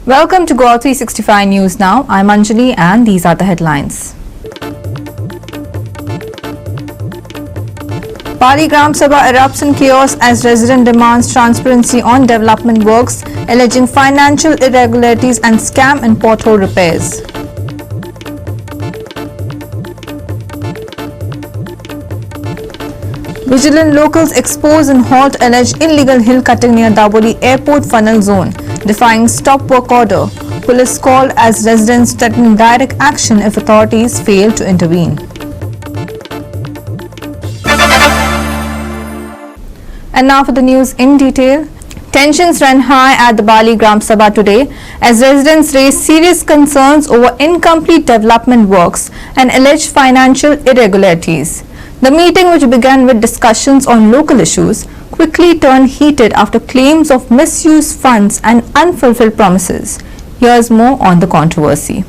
Welcome to Goa 365 News now. I'm Anjali and these are the headlines. Pali Gram Sabha erupts in chaos as resident demands transparency on development works, alleging financial irregularities and scam in pothole repairs. Vigilant locals expose and halt alleged illegal hill cutting near Daboli Airport Funnel Zone, defying stop work order. Police called as residents threaten direct action if authorities fail to intervene. And now for the news in detail. Tensions ran high at the Bali Gram Sabha today as residents raised serious concerns over incomplete development works and alleged financial irregularities. The meeting, which began with discussions on local issues, quickly turned heated after claims of misused funds and unfulfilled promises. Here's more on the controversy.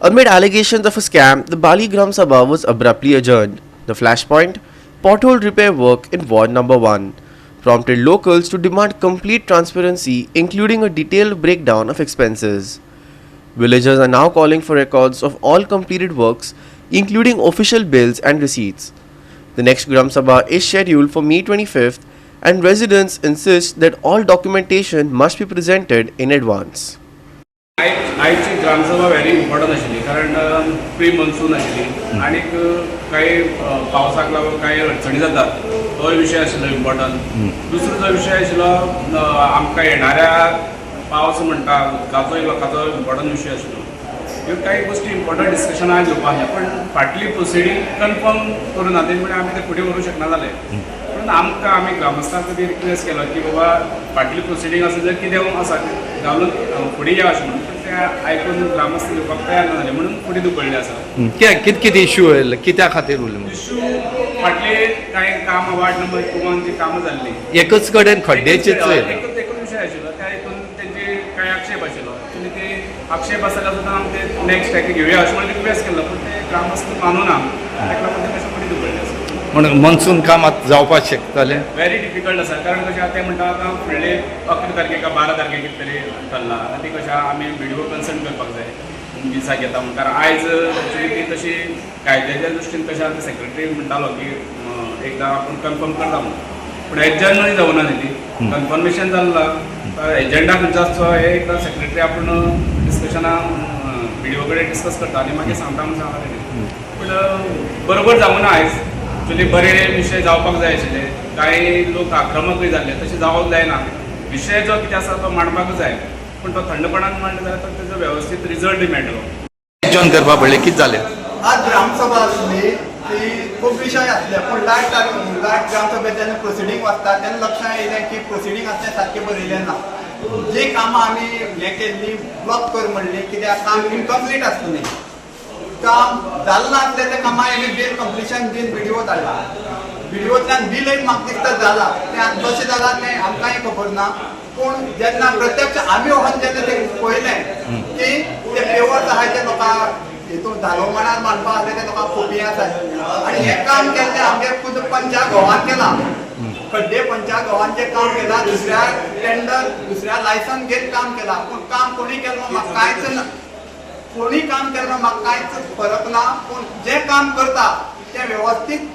Amid allegations of a scam, the Bali Gram Sabha was abruptly adjourned. The flashpoint, pothole repair work in Ward Number 1, prompted locals to demand complete transparency, including a detailed breakdown of expenses. Villagers are now calling for records of all completed works, including official bills and receipts. The next Gram Sabha is scheduled for May 25th, and residents insist that all documentation must be presented in advance. आयची ग्रामसभा very important आशिल्ली कारण pre monsoon आशिल्ली आणि काही पावसाक लागून काही अडचणी जातात तो विषय आशिल्लो इम्पॉर्टंट. दुसरो जो विषय आशिल्लो आमकां येणाऱ्या पावस म्हणटा उदकाचो लोकांचो इम्पॉर्टंट विषय आशिल्लो. ह्यो काही गोष्टी इम्पॉर्टंट डिस्कशनाक घेवपाक जाय पण फाटली प्रोसिडींग कन्फर्म करून ना तेणी आमी ते फुडें व्हरूंक शकना जाले. पण आमी ग्रामस्थांक खातीर रिक्वेस्ट केलो की बाबा फाटली प्रोसिडींग आसा जर कितें आसा घालून फुडें या अशें म्हणून ते आयकून ग्रामस्थ घेवपाक तयार ना जाले म्हणून फुडें धुकळ्ळे आसा. कितें इश्यू आयले कित्या खातीर उरले इश्यू फाटले कांय काम वार्ड नंबर 2 जी कामां जाल्ली एकच कडेन खड्ड्याचेच एकूच विशय आशिल्लो त्या हितून तेंचे कांय आक्षेप आशिल्लो आनी ते आक्षेप आसल्या सुद्दां आमी ते नेक्स्ट टॅक घेवया अशें म्हणून रिक्वेस्ट केल्लो पण ते ग्रामस्थ मानूना ताका लागून ते मातशें फुडें धुकळ्ळे आसा. म्हणून मनसून काम आतां जावपाक शकतलें व्हेरी डिफिकल्ट आसा कारण कशें आतां ते म्हणटा आतां फुडले 11 तारखेक 12 तारखेक कितें तरी थरला आनी ती कशें आमी व्हिडिओ कन्सल्ट करपाक जाय दिसाक येता म्हणून कारण आयज एक्चुली ती तशी कायद्याच्या दृश्टीन कशें आतां सेक्रेटरी म्हणटालो की एकदां आपूण कन्फर्म करता म्हणून पूण एजंडूय जावना न्ही ती कन्फर्मेशन जाल्ला एजंडा खंयचो आसचो हे एकदां सेक्रेटरी आपूण डिस्कशनाक व्हिडिओ कडेन डिस्कस करता आनी मागीर सांगता म्हणून सांगता पूण बरोबर जावना आयज एक्चुली बरे विशय जावपाक जाय आशिल्ले कांय लोक आक्रमकूय जाल्ले तशें जावंक जायना. विशय जो कितें आसा तो मांडपाक जाय पूण तो थंडपणान मांडलो जाल्यार तो तेजो वेवस्थीत रिजल्ट मेळटलो. एजॉन करपा पडलें कितें जालें आज ग्रामसभा आसली ती खूब विशय आसले पूण लास्ट ग्रामसभेत जेन्ना प्रोसिडींग वाचता तेन्ना लक्षांत येयलें की प्रोसिडींग आसलें सारकें बरयलें ना. जी कामां आमी हें केल्ली ब्लॉक कर म्हणली कित्याक काम इनकम्प्लीट आसलें काम जाल्लें आसलें त्या कामां आमी बील कंप्लिशन बीन व्हिडिओ धाडला. व्हिडिओतल्यान बिलय म्हाका दिसता जाला तें कशें जालां तें आमकांय खबर ना पूण जेन्ना प्रत्यक्ष आमी वचून जेन्ना तें पळयलें की ते पेवर्स आहाय ते लोकांक हितून धालो मणार मांडपा आसले ते लोकांक खोपी आसात आनी हें काम केल्लें आमगे खुद पंचा गोवान केलां. खड्डे पंचा गोवांचें काम केलां दुसऱ्या टेंडर दुसऱ्या लायसन घेत काम केलां पूण काम कोणी केलें म्हाका कांयच ना. कोणी काम केलें म्हाका कांयच फरक ना पूण जें काम करता तें वेवस्थीत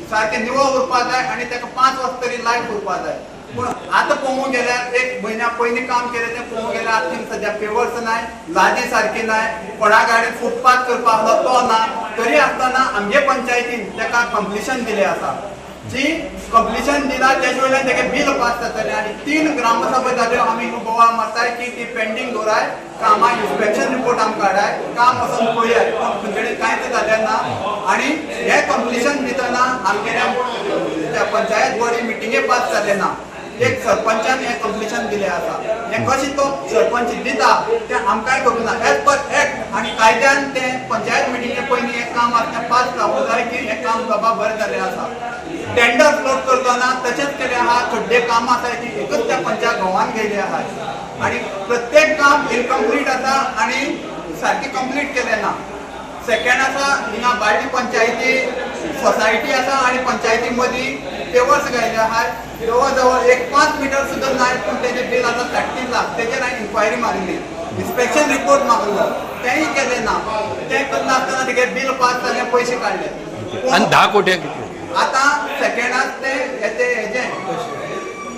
सारकें निवळ उरपा जाय आनी ताका 5 वर्स तरी लायफ उरपा जाय. पूण आतां पळोवंक गेल्यार 1 म्हयन्या पयलीं काम केलें तें पळोवंक गेल्यार आतां सद्या पेवर्स नाय लाजी सारकी नाय कोणा गाडीन फुटपाथ करपाक आसलो तो ना तरी आसतना आमगे पंचायतीन ताका कंप्लिशन दिलें आसा. जी कंप्लिशन दिला तेजे वयल्यान तेगे बील पास जातलें आनी 3 ग्रामसभा जाल्यो आमी बोवाळ मारताय की ती पेंडींग दवराय कामां इन्स्पेक्शन रिपोर्ट आमकां काडाय काम वचून पळयात पूण खंयचें कांयच जालें ना. आनी हें कंप्लिशन दितना आमगेल्या पंचायत बॉडी मिटिंगे पास जालें ना एक सरपंचान हे कंप्लिशन दिले आसा हे कशें तो सरपंच दिता तें आमकांय खबर ना एज पर एक्ट आनी कायद्यान तें पंचायत मिटिंगे पयलीं हें काम आसा तें पास जावूं जाय की हें काम बाबा बरें जालें आसा टेंडर फ्लोट करतना तशेंच केलें आहा खड्डे काम आसा ती एकच त्या पंचायत घोवान घेयली आहा आनी प्रत्येक काम इनकम्प्लीट आसा आनी सारकी कंप्लीट केलें ना सेकंड आसा हिंगा बाळ्ळी पंचायती सोसायटी आसा आनी पंचायती मदीं पेवर्स घायले आहा जवळ जवळ एक 5 मीटर सुद्दां नाय पूण तेजें बिल आसा 30 लाख तेजेर हांवें इन्क्वायरी मागली इन्स्पेक्शन रिपोर्ट मागलो तेंय केलें ना तें करना आसतना तेगे बिल पास जालें पयशे काडले आणि 10 कोटी किती आतां सेकंडाक ते हेजें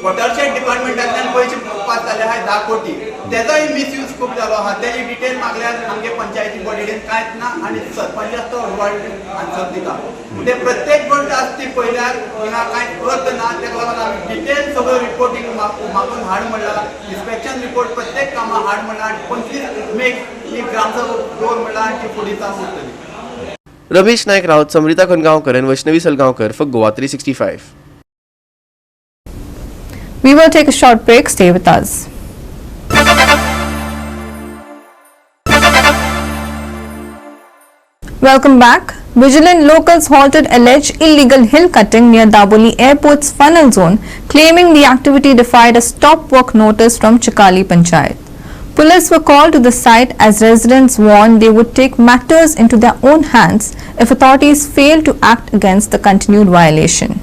वॉटरशेड डिपार्टमेंटांतल्यान पयशे पास जाले आहाय 10 कोटी तेजोय मिसयूज खूब जालो आहा तेजी डिटेल मागल्यार आमगे पंचायती बॉडीन कांयच ना आनी सरपंचाक तो वर्ल्ड आन्सर दिता ते प्रत्येक गोष्ट आसा ती पयल्यार हिंगा कांय अर्थ ना तेका लागून आमी डिटेल सगळो रिपोर्टींग मागून हाड म्हणला इन्स्पेक्शन रिपोर्ट प्रत्येक कामां हाड म्हणला आनी 25 मेक ही ग्रामसभा दवर म्हणला आनी ती फुडें चालू उरतली Ramesh Naik Raut, Smruta Khangaonkar and Vaishnavi Salgaonkar for Goa 365. We will take a short break. Stay with us. Welcome back. Vigilant locals halted alleged illegal hill cutting near Daboli Airport's funnel zone, claiming the activity defied a stop work notice from Chikali Panchayat. Police were called to the site as residents warned they would take matters into their own hands if authorities failed to act against the continued violation.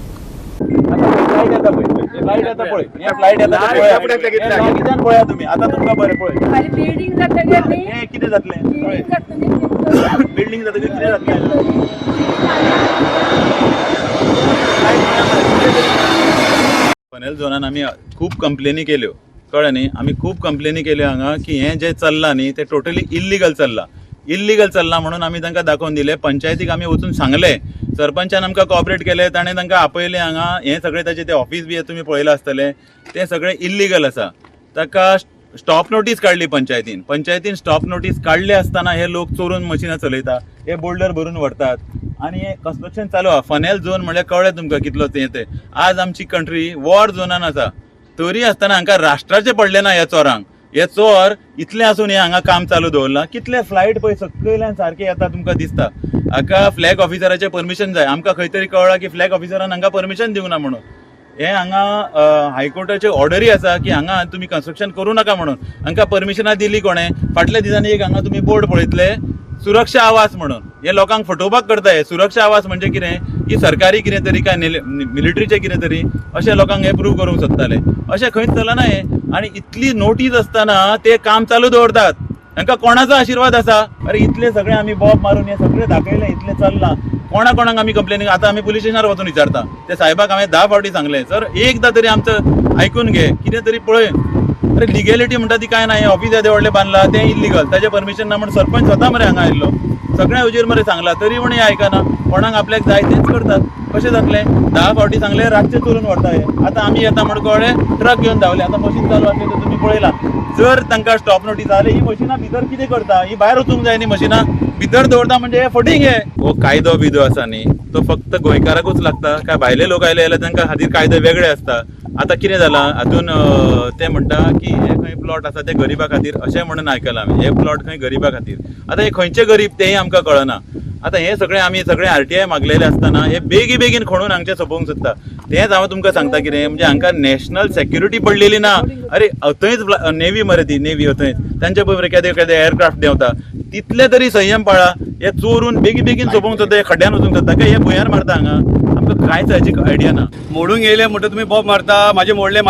Flight येता पळय हे flight येता लागींच्यान पळया तुमी आतां तुमकां बरें पळय खाली बिल्डिंग जातकीर न्ही हें कितें जातलें बिल्डिंग जातकीर बिल्डिंग जातकीर कितें जातलें फनेल झोनान आमी खूब कंप्लेनी केल्यो कळ्ळें न्ही आमी खूब कंप्लेनी केल्यो हांगा की हें जें चल्लां न्ही तें टोटली इल्लीगल चल्लां म्हणून आमी तांकां दाखोवन दिलें पंचायतीक आमी वचून सांगलें सरपंचान आमकां कॉपरेट केलें ताणें तांकां आपयलें हांगा हें सगळें ताचें तें ऑफीस बी तुमी पळयलां आसतलें तें सगळें इल्लीगल आसा ताका स्टॉप नोटीस काडली पंचायतीन स्टॉप नोटीस काडले आसतना हे लोक चोरून मशिनां चलयता हे बोल्डर भरून व्हरतात आनी हें कन्स्ट्रक्शन चालू आहा फनेल झोन म्हणल्यार कळ्ळें तुमकां कितलो तें आज आमची कंट्री वॉर झोनान आसा तरी आसतना हांकां राष्ट्राचें पडलें ना ह्या चोरांक हे चोर इतलें आसून हे हांगा काम चालू दवरलां कितले फ्लायट पळय सकयल्यान सारके येता तुमकां दिसता हाका फ्लॅग ऑफिसराचें परमिशन जाय आमकां खंय तरी कळ्ळां की फ्लॅग ऑफिसरान हांकां परमिशन दिवंक ना म्हणून हे हांगा हायकोर्टाचे ऑर्डरी आसा की हांगा तुमी कन्स्ट्रक्शन करूं नाका म्हणून हांकां परमिशनां दिली कोणें फाटल्या दिसांनी एक हांगा तुमी बोर्ड पळयतले सुरक्षा आवास म्हणून हे लोकांक फटोवपाक करता हे सुरक्षा आवास म्हणजे कितें की सरकारी कितें तरी काय मिलिटरीचें कितें तरी अशें लोकांक हे प्रूव करूंक सोदताले अशें खंयच चलना हे आनी इतली नोटीस आसतना ते काम चालू दवरतात हांकां कोणाचो आशिर्वाद आसा अरे इतले सगळे आमी बॉब मारून हे सगळें दाखयलें इतलें चल्लां कोणाक आमी कंप्लेनी आतां आमी पुलीस स्टेशनार वचून विचारता त्या साहेबाक हांवें 10 फावटी सांगलें सर एकदां तरी आमचं आयकून घे कितें तरी पळय अरे लिगॅलिटी म्हणटा ती काय नाही ऑफिस येदे व्हडलें बांदलां तें इल्लीगल ताचें परमिशन ना म्हणून सरपंच स्वता मरे हांगा आयिल्लो सगळ्या हुजेर मरे सांगलां तरी म्हण हे आयकना कोणाक आपल्याक जाय तेंच करतात कशें जातलें 10 फावटी सांगलें रातचें चोरून व्हरता हे आतां आमी येता म्हण कळ्ळें ट्रक घेवन धांवले आतां मशीन चालू आसलें तर तुमी पळयलां जर तांकां स्टॉप नोटीस जाली ही मशिनां भितर कितें करता ही भायर वचूंक जाय न्ही मशिनां भितर दवरता म्हणजे हे फटींग हे हो कायदो बिदो आसा न्ही तो फक्त गोंयकाराकूच लागता काय भायले लोक आयले जाल्यार तांकां खातीर कायदे वेगळे आसता आतां कितें जालां हातून ते म्हणटा की हे खंय प्लॉट आसा ते गरिबा खातीर अशें म्हणून आयकलां आमी हे प्लॉट खंय गरिबा खातीर आतां हे खंयचे गरीब तेही आमकां कळना आतां हे सगळें आमी सगळें RTI मागलेले आसतना हे बेगीन खणून हांगचें सोंपोवंक सोदता तेंच हांव तुमकां सांगता कितें म्हणजे हांकां नॅशनल सेक्युरिटी पडलेली ना अरे थंयच नेवी मरे ती नेवी थंय तांचे पळय केदें एअरक्राफ्ट देंवता तितले तरी संयम पाळा हे चोरून बेगीन सोंपोवंक सोदता हे खड्ड्यान वचूंक सोदता काय हे भुंयार मारता हांगा आमकां कांयच हाची आयडिया ना मोडूंक येयले म्हणटा तुमी बॉब मारता म्हाजे मोडले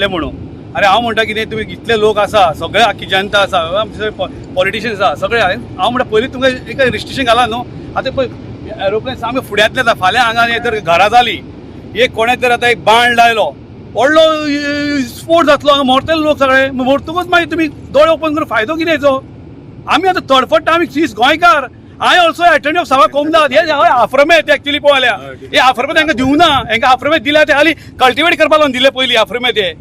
म्हणून अरे हांव म्हणटा कितें तुमी इतले लोक आसा सगळे आख्खी जनता आसा पॉलिटिशियन्स आसा सगळे हांव म्हणटा पयलीं तुमकां एक रिस्ट्रिक्शन घाला न्हू आतां पळय एरोप्लेन सामके फुड्यांतले आसा फाल्यां हांगा जर घरा जाली एक कोणें तर आतां एक बाण लायलो व्हडलो स्फोट जातलो हांगा मरतले लोक सगळे मरतकूच मागीर तुमी दोळे ओपन करून फायदो कितेंचो आमी आतां तडफडटा आमी सीस गोंयकार हांवें ऑल्सो अटेंड ऑफ सभा कोमदाद हे आफ्रमेत एक्चुअली पळयल्या हे आफ्रमेत तांकां दिवं ना हांकां आफ्रमेत दिल्या ते खाली कल्टिवेट करपाक लागून दिले पयलीं आफ्रमेत हे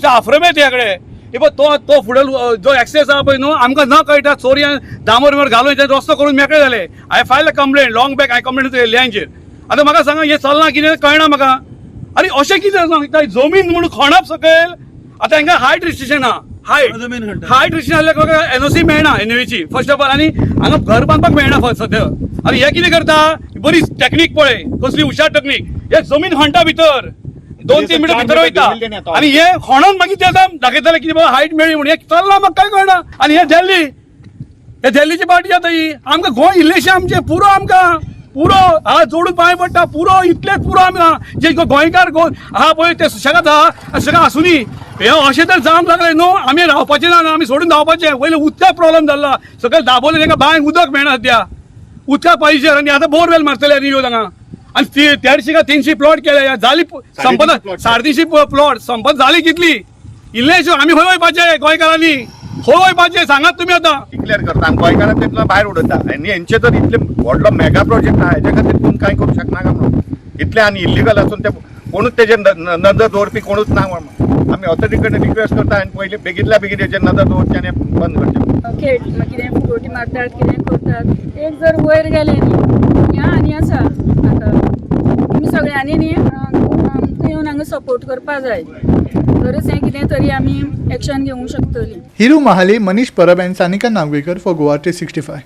आफ्रमेत हे कडेन हे पळय तो फुडें जो एक्सेस आहा पळय न्हू आमकां न कळटा चोरयान डांबर घालून ते रस्तो करून मेकळे जाले हांवें फायल कंप्लेंट लॉंग बॅक हांवें कंप्लेंट केली हांचेर आतां म्हाका सांगा हे चलना कितें कळना म्हाका आनी अशें कितें सांगता जमीन म्हणून खणप सकयल आतां हांकां हायट रिस्ट्रिक्शन आहा हायट रिस्ट्रिक्शन आसल्यार एनओसी मेळना एनओची फर्स्ट ऑफ ऑल आनी हांगा घर बांदपाक मेळना सद्या आनी हे कितें करता बरी टॅक्नीक पळय कसली हुशार टॅक्नीक हे जमीन खणटा भितर 2-3 मिटर भितर वयता आनी हे खणून मागीर ते दाखयताले कितें बाबा हायट मेळ्ळी म्हणून हे चल्ला म्हाका काय कळना आनी हे दिल्लीची पार्टी जाता ही आमकां गोंय इल्लेशें आमचें पुरो आमकां पुरो हात जोडून पांय पडटा पुरो इतलेच पुरो आमकां जे गोंयकार आहा पळय ते सुशेगाद आहा सुशेगाद आसुनी हे अशें तर जावंक लागलें न्हू आमी रावपाचें ना आमी सोडून धांवपाचें पयलीं उदकाक प्रॉब्लेम जाल्ला सकयल दाबोलें तांकां बांयक उदक मेळना सद्या उदका पाहिजे आनी आतां बोरवेल मारतले रियो हांगा आनी 150 का 300 प्लॉट केले झाली संपत 350 प्लॉट संपत झाली कितली इल्लेशें आमी खंय वयपाचें गोंयकारांनी खंय वयपाचें सांगात तुमी आतां डिक्लेअर करता आनी गोंयकारांक तेतून भायर उडयता आनी हेंचे तर इतले व्हडलो मेगा प्रोजेक्ट आहा हेच्या खातीर तूं कांय करूंक शकना काय म्हणून इतले आनी इल्लीगल आसून ते कोणूच तेजेर नजर दवरपी कोणूच ना म्हणून आमी ऑथॉरिटी कडेन रिक्वेस्ट करता आनी पयलीं बेगींतल्या बेगीन हेचेर नजर दवरचें आनी बंद करचें खेळ कितें फुगोटी मारतात कितें करतात एक जर वयर गेले न्ही या आनी आसा आतां तुमी सगळ्यांनी न्ही येवन हांगा सपोर्ट करपाक जाय तरच हें कितें तरी आमी एक्शन घेवंक शकतलीं. Hiru Mahale, Manish Parab and Sanika Nagwekar for Goa 365.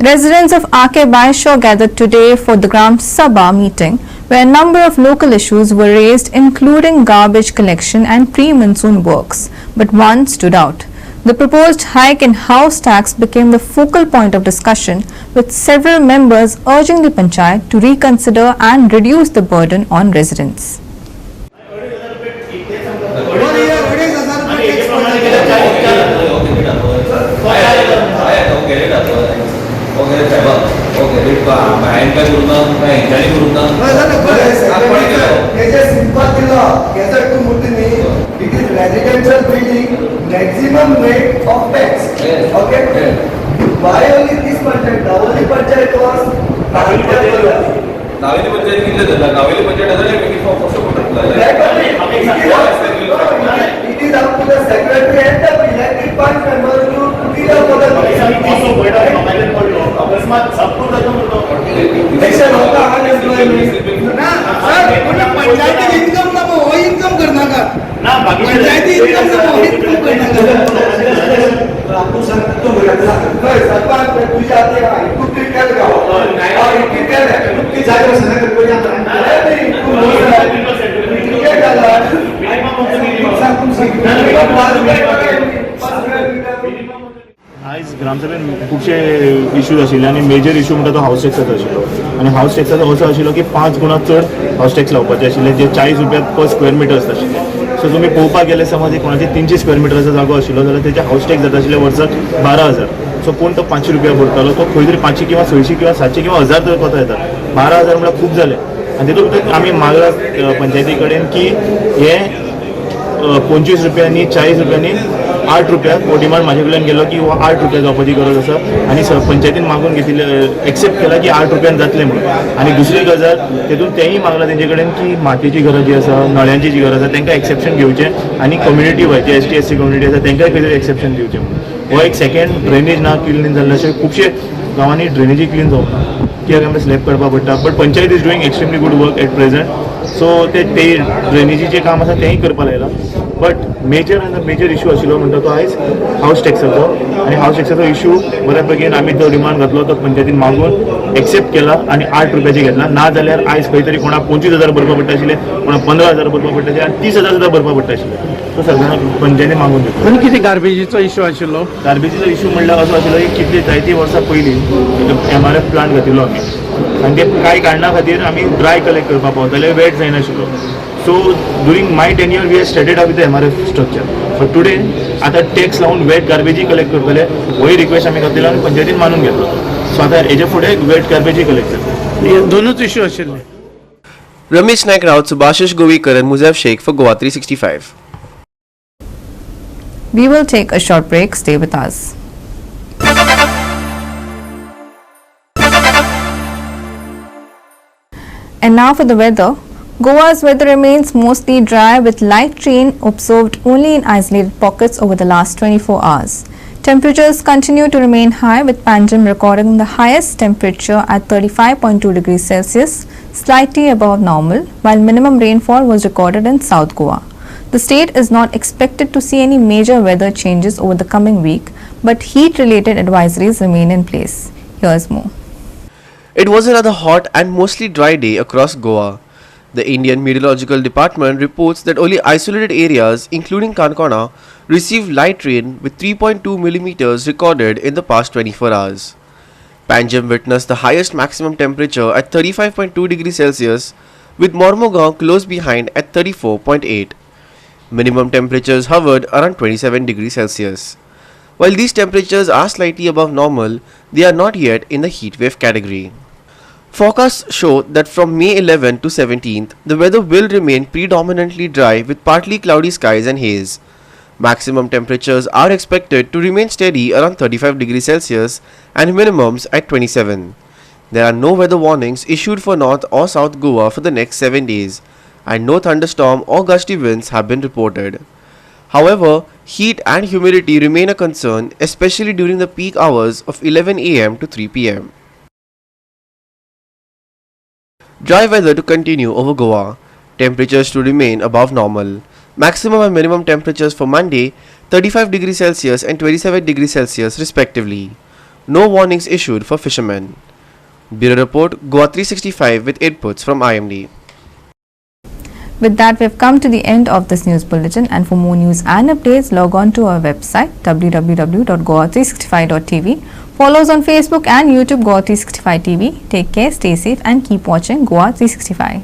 Residents of R.K. Baishaw gathered today for the Gram Sabha meeting, where a number of local issues were raised, including garbage collection and pre-monsoon works. But one stood out. The proposed hike in house tax became the focal point of discussion, with several members urging the Panchayat to reconsider and reduce the burden on residents. Residential building, maximum rate of tax. Okay. Why only this budget? The only budget was Navelim panchayat कितले झाला नावेली पंचायत हजार it is up to the secretary and the elected part members to be the election होता unemployment ना sir पंचायती income ना वो income करना का ना पंचायती इनकम ना वो इनकम करना का आपको सर तो सरकार पे तुझे आते हैं कुछ टिकट का और टिकट है कुछ जाकर सर को जाना आयज ग्रामसभेन खुबशे इश्यूज आशिल्ले आनी मेजर इश्यू म्हणटा तो हावस टॅक्साचो आशिल्लो आनी हावस टॅक्साचो असो आशिल्लो की 5 गुणा चड हावस टॅक्स लावपाचे आशिल्ले जे 40 रुपया पर स्क्वेअर मिटर आशिल्ले सो तुमी पळोवपाक गेले समज एक कोणाचे 300 स्क्वेअर मिटराचो जागो आशिल्लो जाल्यार तेजे हावस टॅक्स जाता आशिल्ले वर्साक 12,000 सो कोण तो 500 रुपया भरतालो तो खंय तरी 500 किंवा 600 किंवा 700 किंवा 1000 तर कोता येता 12,000 म्हळ्यार खूब जाले आनी तितून भितर आमी मागला पंचायती कडेन की हे 25 रुपयांनी 40 रुपयांनी 8 रुपया हो डिमांड म्हाजे कडल्यान गेलो की 8 रुपया जावपाची गरज आसा आनी पंचायतीन मागून घेतिल्ले एक्सेप्ट केला की 8 रुपयान जातले म्हणून आनी दुसरी गजाल तेतून तेंय मागला तेंचे कडेन की मातयेची गरज जी आसा नळ्यांची जी गरज आसा तांकां एक्सेप्शन घेवचें आनी कम्युनिटी व्हायची ST SC कम्युनिटी आसा तांकांय खंय तरी एक्सेप्शन दिवचें म्हणून हो एक सेकेंड ड्रेनेज ना क्लीन जाल्ले अशें खुबशे गांवांनी ड्रेनेजी क्लीन जावंक ना कित्याक आमकां स्लॅब करपाक पडटा but panchayat is doing extremely good work at present so ते ड्रेनेजीचें काम आसा तेंय करपाक लायलां बट मेजर इश्यू आशिल्लो म्हणटा तो आयज हावस टॅक्साचो आनी हावस टॅक्साचो इश्यू बऱ्या पैकी आमी तो डिमांड घातलो तो पंचायतीन मागून एक्सेप्ट केला आनी 8 रुपयाची घेतला ना जाल्यार आयज खंय तरी कोणाक 25,000 भरपा पडटा आशिल्ले कोणाक 15,000 भरपा पडटा आशिल्ले आनी 30,000 सुद्दां भरपा पडटा आशिल्ले सो सगळ्यांक पंचायतीन मागून घेतलो आनी कितें गार्बेजीचो इश्यू आशिल्लो गार्बेजीचो इश्यू म्हणल्यार असो आशिल्लो की कितली जायतीं वर्सां पयलीं MRF प्लांट घातिल्लो आमी आनी ते कांय कारणां खातीर आमी ड्राय कलेक्ट करपाक पावताले वेट जायनाशिल्लो so during my tenure we have started up with the MRF structure but today आतां टॅक्स लावन वेट गार्बेजी कलेक्ट करतले होय रिक्वेस्ट आमी घातिल्लो आनी पंचायतीन मानून घेतलो सो आतां हेजे फुडें वेट गार्बेजी कलेक्ट जाता दोनूच इश्यू आशिल्ले. Ramesh Naik Raut, Subhashish Govekar and Muzaff Sheikh for Goa 365. We will take a short break. Stay with us. And now for the weather. Goa's weather remains mostly dry with light rain observed only in isolated pockets over the last 24 hours. Temperatures continue to remain high, with Panjim recording the highest temperature at 35.2 degrees Celsius, slightly above normal, while minimum rainfall was recorded in South Goa. The state is not expected to see any major weather changes over the coming week, but heat-related advisories remain in place. Here's more. It was another hot and mostly dry day across Goa. The Indian Meteorological Department reports that only isolated areas, including Kankona, received light rain with 3.2 millimeters recorded in the past 24 hours. Panjim witnessed the highest maximum temperature at 35.2 degrees Celsius, with Mormugaon close behind at 34.8. Minimum temperatures hovered around 27 degrees Celsius. While these temperatures are slightly above normal, they are not yet in the heatwave category. Forecasts show that from May 11 to 17th, the weather will remain predominantly dry with partly cloudy skies and haze. Maximum temperatures are expected to remain steady around 35 degrees Celsius and minimums at 27. There are no weather warnings issued for North or South Goa for the next 7 days, and no thunderstorm or gusty winds have been reported. However, heat and humidity remain a concern, especially during the peak hours of 11 am to 3 pm. Dry weather to continue over Goa. Temperatures to remain above normal. Maximum and minimum temperatures for Monday 35 degrees Celsius and 27 degrees Celsius respectively. No warnings issued for fishermen. Bureau Report, Goa 365 with inputs from IMD. With that, we have come to the end of this news bulletin, and for more news and updates, log on to our website www.goa365.tv. Follow us on Facebook and YouTube Goa 365 TV. Take care, stay safe, and keep watching Goa 365.